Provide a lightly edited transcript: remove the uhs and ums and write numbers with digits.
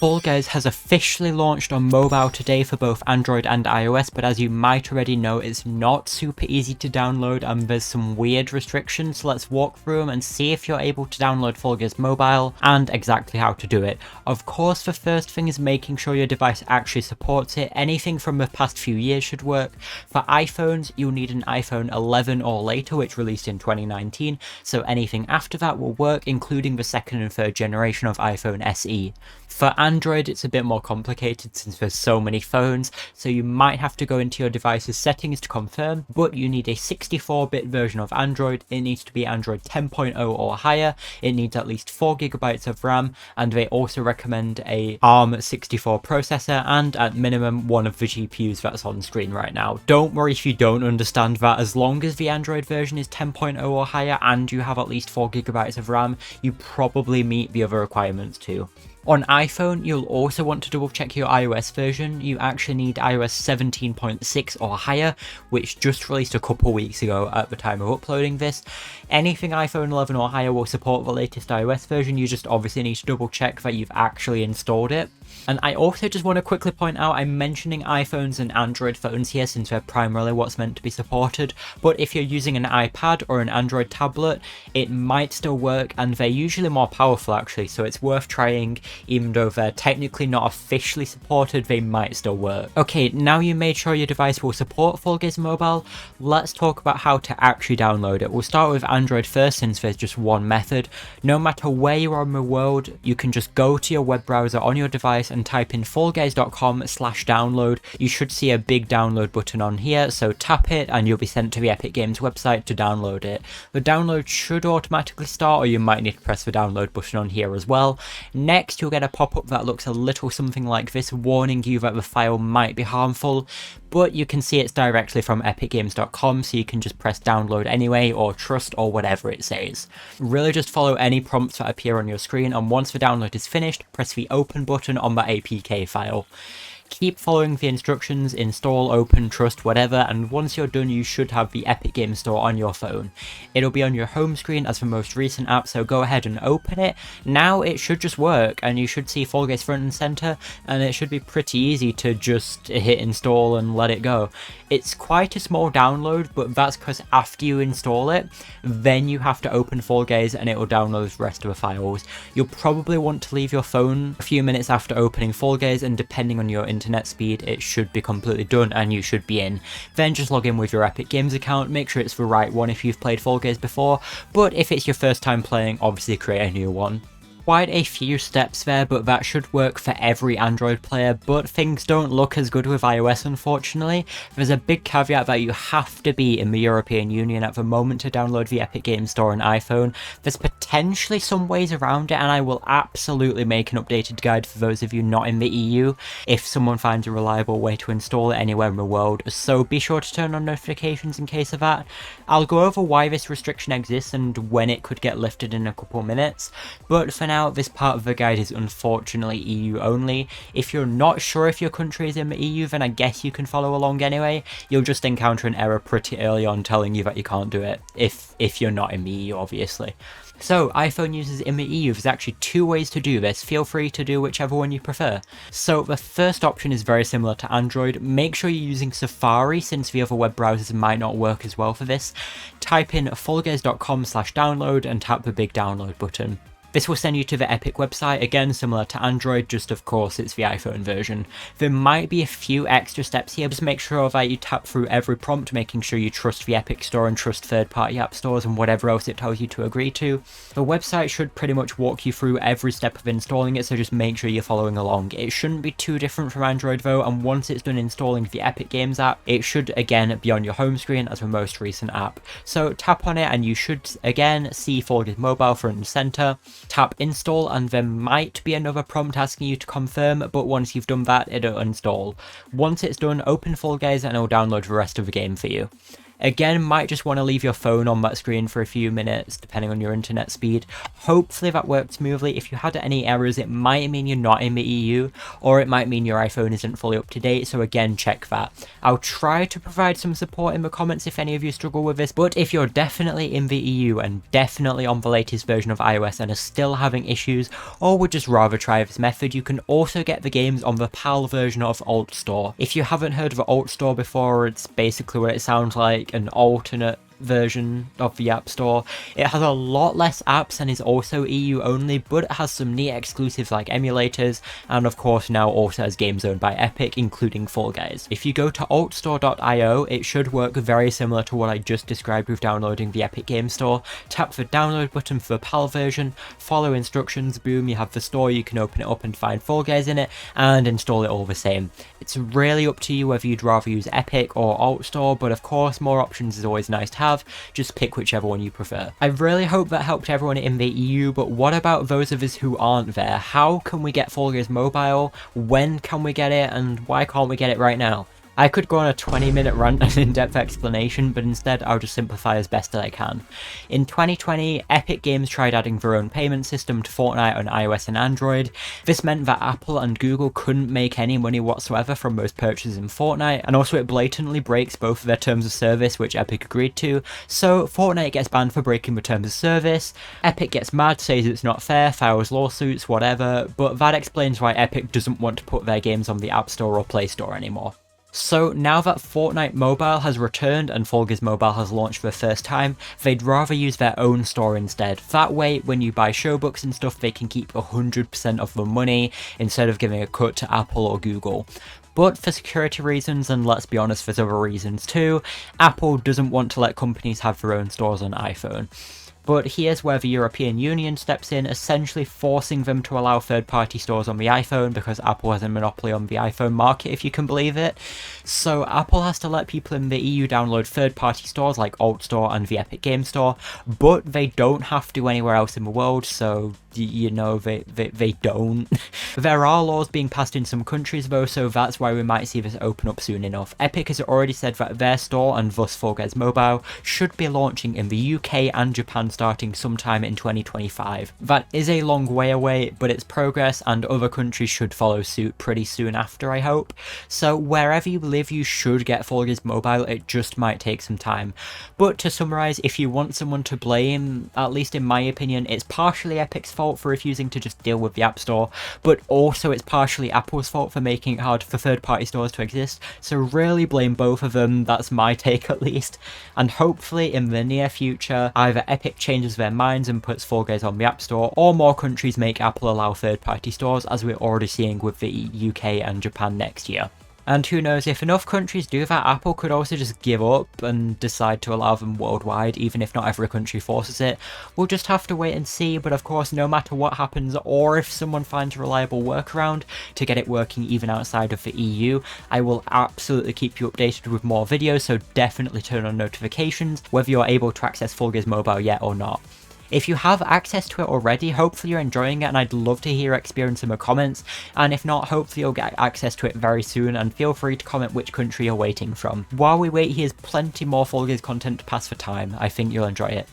Fall Guys has officially launched on mobile today for both Android and iOS, but as you might already know, it's not super easy to download and there's some weird restrictions, so let's walk through them and see if you're able to download Fall Guys mobile and exactly how to do it. Of course, the first thing is making sure your device actually supports it. Anything from the past few years should work. For iPhones, you'll need an iPhone 11 or later, which released in 2019, so anything after that will work, including the second and third generation of iPhone SE. For Android, it's a bit more complicated since there's so many phones, so you might have to go into your device's settings to confirm, but you need a 64-bit version of Android. It needs to be Android 10.0 or higher, it needs at least 4GB of RAM, and they also recommend a ARM64 processor and at minimum one of the GPUs that's on screen right now. Don't worry if you don't understand that, as long as the Android version is 10.0 or higher and you have at least 4GB of RAM, you probably meet the other requirements too. On iPhone, you'll also want to double check your iOS version. You actually need iOS 17.6 or higher, which just released a couple weeks ago at the time of uploading this. Anything iPhone 11 or higher will support the latest iOS version, you just obviously need to double check that you've actually installed it. And I also just want to quickly point out, I'm mentioning iPhones and Android phones here since they're primarily what's meant to be supported, but if you're using an iPad or an Android tablet, it might still work, and they're usually more powerful actually, so it's worth trying. Even though they're technically not officially supported, they might still work. Okay, now you made sure your device will support Fall Guys Mobile, let's talk about how to actually download it. We'll start with Android first since there's just one method. No matter where you are in the world, you can just go to your web browser on your device and type in fallguys.com/download. You should see a big download button on here, so tap it and you'll be sent to the Epic Games website to download it. The download should automatically start, or you might need to press the download button on here as well. Next, you'll get a pop-up that looks a little something like this, warning you that the file might be harmful, but you can see it's directly from epicgames.com, so you can just press download anyway, or trust, or whatever it says. Really just follow any prompts that appear on your screen, and once the download is finished, press the open button on the APK file. Keep following the instructions, install, open, trust, whatever, and once you're done you should have the Epic Games Store on your phone. It'll be on your home screen as the most recent app, so go ahead and open it. Now it should just work and you should see Fall Guys front and center, and it should be pretty easy to just hit install and let it go. It's quite a small download, but that's because after you install it, then you have to open Fall Guys and it will download the rest of the files. You'll probably want to leave your phone a few minutes after opening Fall Guys, and depending on your internet speed, it should be completely done and you should be in. Then just log in with your Epic Games account, make sure it's the right one if you've played Fall Guys before, but if it's your first time playing, obviously create a new one. Quite a few steps there, but that should work for every Android player, but things don't look as good with iOS unfortunately. There's a big caveat that you have to be in the European Union at the moment to download the Epic Games Store on iPhone. There's potentially some ways around it, and I will absolutely make an updated guide for those of you not in the EU if someone finds a reliable way to install it anywhere in the world, so be sure to turn on notifications in case of that. I'll go over why this restriction exists and when it could get lifted in a couple minutes, but for now this part of the guide is unfortunately EU only. If you're not sure if your country is in the EU, then I guess you can follow along anyway. You'll just encounter an error pretty early on telling you that you can't do it, if you're not in the EU obviously. So iPhone users in the EU, there's actually two ways to do this. Feel free to do whichever one you prefer. So the first option is very similar to Android. Make sure you're using Safari since the other web browsers might not work as well for this. Type in fallguys.com/download and tap the big download button. This will send you to the Epic website, again similar to Android, just of course it's the iPhone version. There might be a few extra steps here, just make sure that you tap through every prompt, making sure you trust the Epic Store and trust third-party app stores and whatever else it tells you to agree to. The website should pretty much walk you through every step of installing it, so just make sure you're following along. It shouldn't be too different from Android though, and once it's done installing the Epic Games app, it should again be on your home screen as the most recent app. So tap on it and you should again see Fall Guys Mobile front and center. Tap install and there might be another prompt asking you to confirm, but once you've done that, it'll install. Once it's done, open Fall Guys and it'll download the rest of the game for you. Again, might just want to leave your phone on that screen for a few minutes, depending on your internet speed. Hopefully that worked smoothly. If you had any errors, it might mean you're not in the EU, or it might mean your iPhone isn't fully up to date, so again, check that. I'll try to provide some support in the comments if any of you struggle with this, but if you're definitely in the EU and definitely on the latest version of iOS and are still having issues, or would just rather try this method, you can also get the games on the PAL version of Alt Store. If you haven't heard of the Alt Store before, it's basically what it sounds like, an alternate version of the App Store. It has a lot less apps and is also EU only, but it has some neat exclusives like emulators, and of course now also has games owned by Epic, including Fall Guys. If you go to altstore.io, it should work very similar to what I just described with downloading the Epic Game Store. Tap the download button for the PAL version, follow instructions, boom, you have the store, you can open it up and find Fall Guys in it, and install it all the same. It's really up to you whether you'd rather use Epic or Alt Store, but of course more options is always nice to have. Just pick whichever one you prefer. I really hope that helped everyone in the EU, but what about those of us who aren't there? How can we get Fall Guys Mobile? When can we get it? And why can't we get it right now? I could go on a 20-minute rant and in-depth explanation, but instead I'll just simplify as best as I can. In 2020, Epic Games tried adding their own payment system to Fortnite on iOS and Android. This meant that Apple and Google couldn't make any money whatsoever from most purchases in Fortnite, and also it blatantly breaks both of their terms of service, which Epic agreed to. So Fortnite gets banned for breaking the terms of service, Epic gets mad, says it's not fair, files lawsuits, whatever, but that explains why Epic doesn't want to put their games on the App Store or Play Store anymore. So now that Fortnite Mobile has returned and Fall Guys Mobile has launched for the first time, they'd rather use their own store instead. That way, when you buy showbooks and stuff, they can keep 100% of the money instead of giving a cut to Apple or Google. But for security reasons, and let's be honest, there's other reasons too, Apple doesn't want to let companies have their own stores on iPhone. But here's where the European Union steps in, essentially forcing them to allow third-party stores on the iPhone because Apple has a monopoly on the iPhone market, if you can believe it. So Apple has to let people in the EU download third-party stores like Alt Store and the Epic Game Store, but they don't have to anywhere else in the world, so you know, they don't. There are laws being passed in some countries though, so that's why we might see this open up soon enough. Epic has already said that their store, and thus Fall Guys Mobile, should be launching in the UK and Japan starting sometime in 2025. That is a long way away, but it's progress and other countries should follow suit pretty soon after, I hope. So wherever you live, you should get Fall Guys Mobile, it just might take some time. But to summarise, if you want someone to blame, at least in my opinion, it's partially Epic's fault for refusing to just deal with the App Store, but also it's partially Apple's fault for making it hard for third-party stores to exist, so really blame both of them, that's my take at least. And hopefully in the near future, either Epic changes their minds and puts Fall Guys on the App Store, or more countries make Apple allow third-party stores, as we're already seeing with the UK and Japan next year. And who knows, if enough countries do that, Apple could also just give up and decide to allow them worldwide, even if not every country forces it. We'll just have to wait and see, but of course, no matter what happens, or if someone finds a reliable workaround to get it working even outside of the EU, I will absolutely keep you updated with more videos, so definitely turn on notifications, whether you're able to access Fall Guys Mobile yet or not. If you have access to it already, hopefully you're enjoying it and I'd love to hear your experience in the comments, and if not, hopefully you'll get access to it very soon, and feel free to comment which country you're waiting from. While we wait, here's plenty more Fall Guys content to pass for time, I think you'll enjoy it.